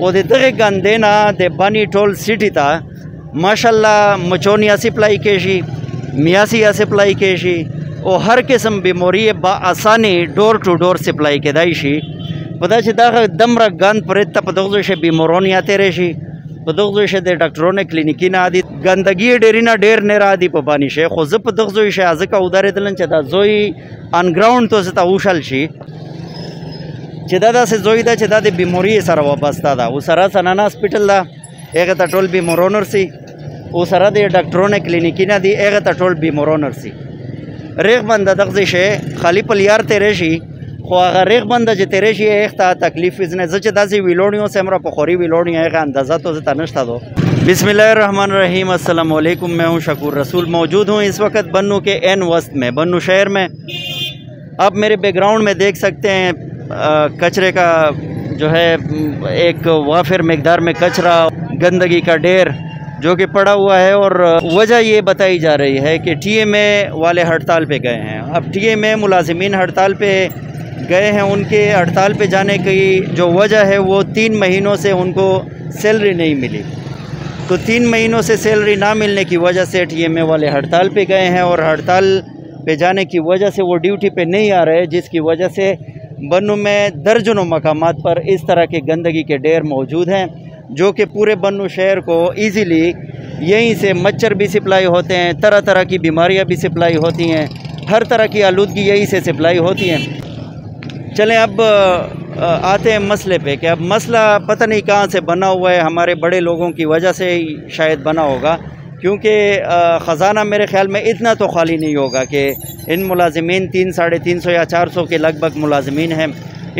او د دغه ګندې نه د بني ټول سټي ته ماشاءالله مچونیا سپلای کیږي، میاسیا سپلای کیږي او هر قسم بیماری با اساني ډور ټو ډور سپلای کېدای شي. په دا چې دغه دمره ګند پرې ته په دغه ځای بیمارونیا تېرې شي، په دغه ځای د ډاکټرونو کلینیکي نه عادي ګندګي ډېرې نه ډېر نه رادي په بانی شي. خو زه په دغه ځای ځکه ودرېدلم چې دا زوی انګراوند ته ته وشل شي چې دا داسې زوی ده چې دا د بیماري سره وابسته ده. او سره سنانا هاسپیټل ده، هغه ته ټول بیمارونه رسي. او سره د ډاکټرونو کلینیکي نه دي، هغه ته ټول بیمارونه رسي. ریغ بنده دغه ځای شي خالي په لیار تېری شي، خو هغه ریغ بنده چې تېری شي هغې ته تکلیف نه. زه چې داسې ویلوړی اوسم را په خوري ویلوړی هغه اندازه تو زه ته نشته دو. بسم الله الرحمن الرحیم. السلام علیکم، میں ہوں شکور رسول. موجود ہوں اس وقت بنو کے عین وسط میں، بنو شہر میں. آپ میرے بیک گراؤنڈ میں دیکھ سکتے ہیں کچرے کا جو ہے ایک وافر مقدار میں کچرا گندگی کا ڈھیر جو کہ پڑا ہوا ہے. اور وجہ یہ بتائی جا رہی ہے کہ ٹی ایم اے والے ہڑتال پہ گئے ہیں. اب ٹی ایم اے ملازمین ہڑتال پہ گئے ہیں. ان کے ہڑتال پہ جانے کی جو وجہ ہے وہ 3 مہینوں سے ان کو سیلری نہیں ملی. تو 3 مہینوں سے سیلری نہ ملنے کی وجہ سے ٹی ایم اے والے ہڑتال پہ گئے ہیں. اور ہڑتال پہ جانے کی وجہ سے وہ ڈیوٹی پہ نہیں آ رہے، جس کی وجہ سے بنو میں درجنوں مقامات پر اس طرح کے گندگی کے ڈھیر موجود ہیں، جو کہ پورے بنو شہر کو ایزیلی یہیں سے مچھر بھی سپلائی ہوتے ہیں، طرح طرح کی بیماریاں بھی سپلائی ہوتی ہیں، ہر طرح کی آلودگی یہیں سے سپلائی ہوتی ہیں. چلیں اب آتے ہیں مسئلے پہ کہ اب مسئلہ پتہ نہیں کہاں سے بنا ہوا ہے. ہمارے بڑے لوگوں کی وجہ سے ہی شاید بنا ہوگا، کیونکہ خزانہ میرے خیال میں اتنا تو خالی نہیں ہوگا کہ ان ملازمین 300-350 یا 400 کے لگ بھگ ملازمین ہیں،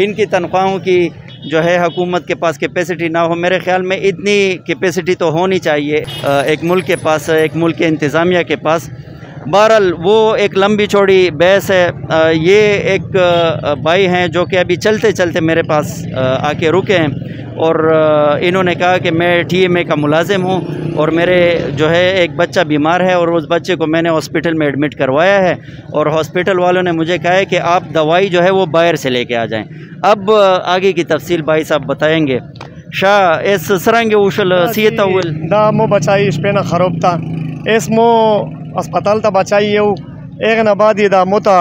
ان کی تنخواہوں کی جو ہے حکومت کے پاس کیپیسٹی نہ ہو. میرے خیال میں اتنی کیپیسٹی تو ہونی چاہیے ایک ملک کے پاس، ایک ملک کے انتظامیہ کے پاس. بہرحال وہ ایک لمبی چوڑی بحث ہے. یہ ایک بھائی ہیں جو کہ ابھی چلتے چلتے میرے پاس آ کے رکے ہیں اور انہوں نے کہا کہ میں ٹی ایم اے کا ملازم ہوں اور میرے جو ہے ایک بچہ بیمار ہے اور اس بچے کو میں نے ہاسپٹل میں ایڈمٹ کروایا ہے اور ہاسپٹل والوں نے مجھے کہا ہے کہ آپ دوائی جو ہے وہ باہر سے لے کے آ جائیں. اب آگے کی تفصیل بھائی صاحب بتائیں گے. شاہ اس سرنگ وشل سیتا اول دا مو بچائی شپینا خراب تا اس مو اسپتال تا بچائی یو ایغنا بعد دا موتا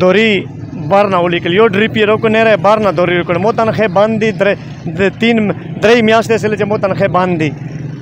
دوری بارنا ولیکل یو ډریپ یې روکو نه بارنا دوری روکل مو تنخې باندې 3 میاشتې سره چې مو تنخې باندې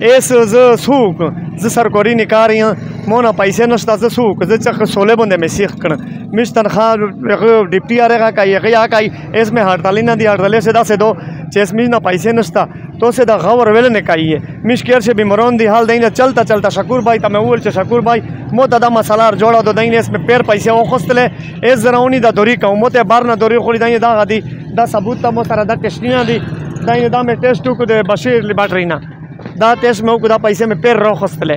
ایس زه سوق زه سرکوري نه کار یم مو نه پیسې نشته زه سوق زه چې سولې باندې مې سیخ کړ مش تنخوا ډیپټي آرهغه کوي هغه یا کوي اس میں ہڑتالي نه دي ہڑتالي سدا سے دو چې اس میں نه پیسې نشته تو سے دا غور ویل نه کوي مش کیر سے بیمارون دی حال دینه چلتا چلتا شکور بھائی ته مې وول چې شکور بھائی مو ته دا مسله جوړه دو دینه اس میں پیر پیسې وخستله اس زراونی دا دوری کوم مو ته بار نه دوری خو دینه دا غدي دا ثبوت ته مو سره دا ټیسټ نه دي دینه دا مې ټیسټ کو د بشیر لیبارټری نه دا ټیسټ مې کو دا پیسې مې پیر راخستله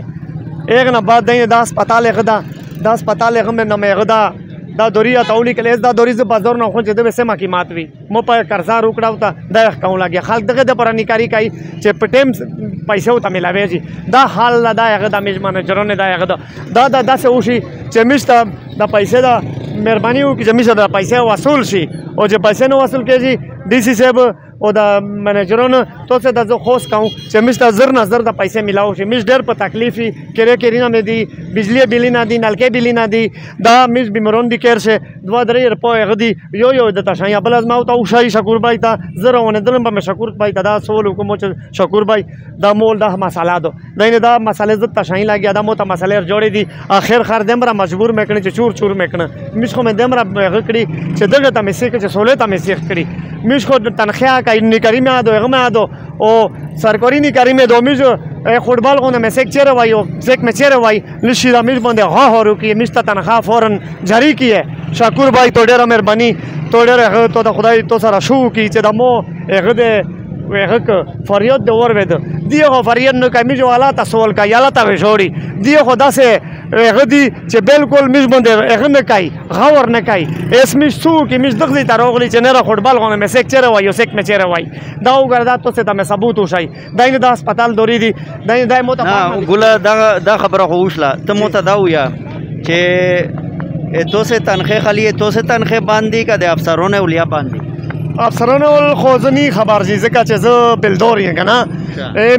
ایک نه بعد دینه دا اسپیټال غدا دا اسپیټال غم نه مې غدا دا دوری تاولی کله دا دوری ز بازار نه خو چې د سما کی مات وی مو په قرضا روکړاو تا دا اکاون لګي خلک دغه د پرانیکاری کوي چې پټیم پیسې او ته ملاوي جی دا حال دا هغه د میجمانه جرونه دا هغه دا داسې وشي چې مشته د پیسې دا مهرباني وکړي چې مشه د پیسې وصول شي او چې پیسې نه وصول کېږي D C صاحب او د منیجرونو تو څه د زه خوښ کوم چې موږ ته زر نه زر د پیسې میلاو شي موږ ډېر په تکلیف یې کرې کېرینه مې دي بجلی بلی نه دي نلکې بلی نه دي دا موږ بیمارون دي کېر شه 2-3 روپۍ هغه دي یو د ته شایي بل از ما ته وښایي شکور بای ته زه راونېدلم به مې شکور بای ته دا سوال وکړم چې شکور بای دا مول دا مساله ده دینه دا مسالې زه ته شایي لګیا دا مو ته مسالې جوړې دي اخر خر دمره مجبور مې کړی چې چور چور مې کړه موږ خو مې دمره هغه کړی چې دغه ته مې سیخ چې سولې ته مې سیخ کړی موږ خو تنخواه کا نیکاری مې ادو هغه مې ادو او سرکاري نیکاری مې دو موږ فوټبال غو نه مې سیک چیرې وایو سیک مې چیرې وای لشي دا موږ باندې ها هورو کې موږ ته تنخواه فورن جاری کیه شکور بای تو ډېره مهرباني تو ډېره هغه ته د خدای تو سره شو کی چې د مو هغه د هغه فریاد د ور ود دی هغه فریاد نو کوي جو حالات سوال کوي حالات وشوري دی خو داسې هغه دی چې بالکل موږ باندې هغه نه کوي غور نه کوي اس موږ څو کې موږ دغه ته راغلي چې نه را فوټبال غو نه مې سیک چیرې وایو سیک مې چیرې وای دا وګردا تو څه ته مې ثبوت وشي داینه د هسپتال دوری دی داینه مو ته ګوله دا خبره خو وشله ته مو ته دا ویا چې تو سے تنخواہ خالی ہے تو سے تنخواہ باندھی کا دے افسروں نے اولیا باندھی افسران خوزنی خبر جی زکا چیز بلدوری کنا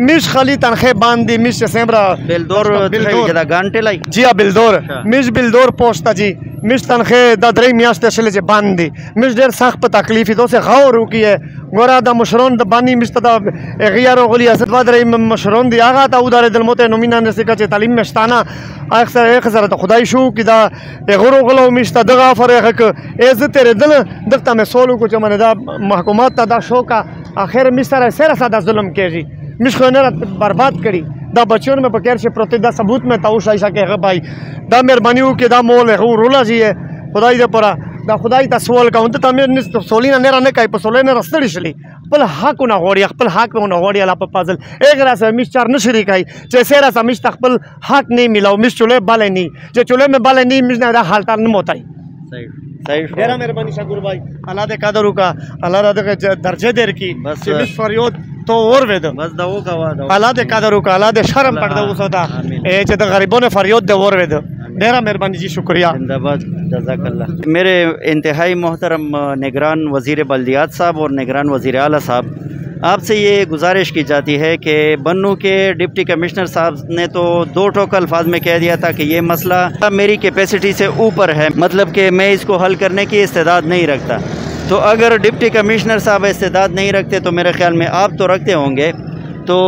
میش خالی تنخه باندی میش سمرا بلدور جدا گانٹے لائی جی بلدور میش بلدور پوستا جی میش تنخه د درې میاشتې شلې چې باندې میش ډېر سخت په تکلیف دو سه غور وکیه ګورا د مشرون د باندې میش ته غیار غلی اسد بدر مشرون دی هغه ته ودار د مت نومینا نسکه چې تعلیم مشتانه اکثر ته خدای شو کی دا غورو غلو میش ته دغه فرق عزت تر دل دغه مې سوالو کو چې من دا محکومات ته دا شوکا اخر میش سره ساده ظلم کیږي میش خو نه برباد کړي دا بچوں میں پکیر سے پروتے دا ثبوت میں تاوش ایسا کہ بھائی دا مہربانی ہو کہ دا مول ہے رولا جی ہے خدای دے پورا دا خدای تا سوال کا انت تامیر نس سولینا نه نه کای په سولینه رستړی شلی خپل حق نه غوړي خپل حق نه غوړي الله په فضل ایک را سره مش چار نشری کای چې سره سم مش خپل حق نه ملاو مش چوله بالا نی چې چوله میں بالا نی مش نه دا حالت نه موتای صحیح صحیح ډیر مهرباني شکر بھائی الله دې قدر وکا الله دې درجه در کی چې مش فریاد تو اور وید بس دا وہ کا وعدہ الله دې قدر وکا الله دې شرم پړدا وسودا چې د غریبونو فریاد دې اور وید ډیر مهرباني جی شکریہ زندہ باد جزاک اللہ میرے انتہائی محترم نگران وزیر بلدیات صاحب اور نگران وزیر اعلیٰ صاحب آپ سے یہ گزارش کی جاتی ہے کہ بنوں کے ڈپٹی کمشنر صاحب نے تو دو ٹوک الفاظ میں کہہ دیا تھا کہ یہ مسئلہ میری کیپیسٹی سے اوپر ہے مطلب کہ میں اس کو حل کرنے کی استعداد نہیں رکھتا تو اگر ڈپٹی کمشنر صاحب استعداد نہیں رکھتے تو میرے خیال میں آپ تو رکھتے ہوں گے تو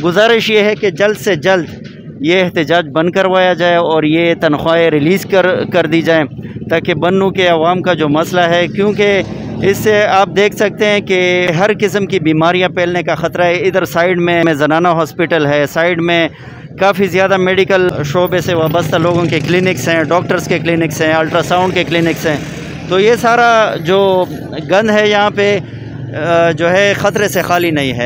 گزارش یہ ہے کہ جلد سے جلد یہ احتجاج بند کروایا جائے اور یہ تنخواہیں ریلیز کر دی جائیں تاکہ بنوں کے عوام کا جو مسئلہ ہے کیونکہ اس سے آپ دیکھ سکتے ہیں کہ ہر قسم کی بیماریاں پھیلنے کا خطرہ ہے ادھر سائیڈ میں زنانہ ہاسپٹل ہے سائیڈ میں کافی زیادہ میڈیکل شعبے سے وابستہ لوگوں کے کلینکس ہیں ڈاکٹرز کے کلینکس ہیں الٹرا ساؤنڈ کے کلینکس ہیں تو یہ سارا جو گند ہے یہاں پہ جو ہے خطرے سے خالی نہیں ہے